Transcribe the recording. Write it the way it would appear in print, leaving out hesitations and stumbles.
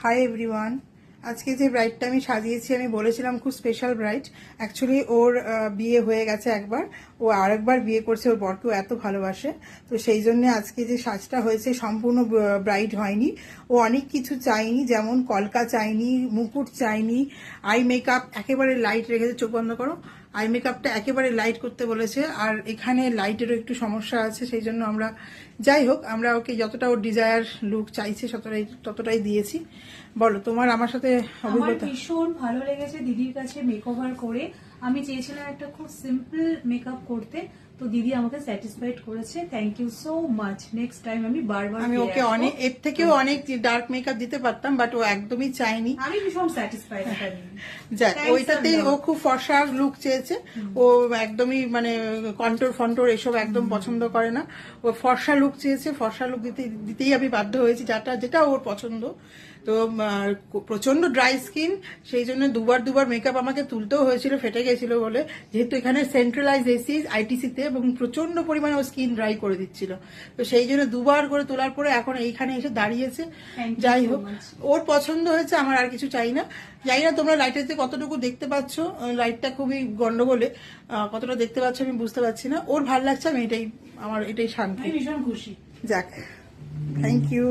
Hi everyone. আজকে যে ব্রাইডটা আমি সাজিয়েছি, আমি বলেছিলাম খুব স্পেশাল ব্রাইড। অ্যাকচুয়ালি ওর বিয়ে হয়ে গেছে একবার, ও আরেকবার বিয়ে করছে, ওর বরকেও এত ভালোবাসে। তো সেই জন্য আজকে যে সাজটা হয়েছে সম্পূর্ণ ব্রাইড হয়নি। ও অনেক কিছু চাইনি, যেমন কলকা চাইনি, মুকুট চাইনি, আই মেকআপ একেবারে লাইট রেখেছে। চোখ বন্ধ করো। আই মেকআপটা একেবারে লাইট করতে বলেছে, আর এখানে লাইটেরও একটু সমস্যা আছে, সেই জন্য আমরা যাই হোক আমরা ওকে যতটা ওর ডিজায়ার লুক চাইছে ততটাই দিয়েছি। বলো তোমার আমার সাথে অভিজ্ঞতা। ভীষণ ভালো লেগেছে দিদির কাছে মেকওভার করে। আমি চেয়েছিলাম একটা খুব সিম্পল মেকআপ করতে, তো দিদি আমাকে স্যাটিসফাইড করেছে। Thank you so much. Next time আমি বারবার আমি ওকে অনেক এর থেকেও অনেক ডার্ক মেকআপ দিতে পারতাম, বাট ও একদমই চায়নি। আমি ভীষণ স্যাটিসফাইড। যাক, ওইটাতেই ও খুব ফর্সা লুক চেয়েছে। ও একদমই মানে কন্ট্রোর ফন্টোর এসব একদম পছন্দ করে না। ও ফর্সা লুক চেয়েছে, ফর্সা লুক দিতেই আমি বাধ্য হয়েছি, যেটা ওর পছন্দ। তো প্রচন্ড ড্রাই স্কিন, সেই জন্য দুবার মেকআপ আমাকে তুলতেও হয়েছিল, ফেটে গেছিল বলে। যেহেতু এখানে সেন্ট্রালাইজ এসি আইটিসিতে, এবং প্রচন্ড পরিমাণে ও স্কিন ড্রাই করে দিচ্ছিল, তো সেই জন্য দুবার করে তোলার পরে এখন এইখানে এসে দাঁড়িয়েছে। যাই হোক, ওর পছন্দ হয়েছে, আমার আর কিছু চাই না। জানি না তোমরা লাইটেতে কতটুকু দেখতে পাচ্ছ, লাইটটা খুবই গন্ডগোলে, কতটা দেখতে পাচ্ছ আমি বুঝতে পারছি না। ওর ভালো লাগছে, আমি আমার এটাই শান্তি, ভীষণ খুশি। যাক, থ্যাংক ইউ।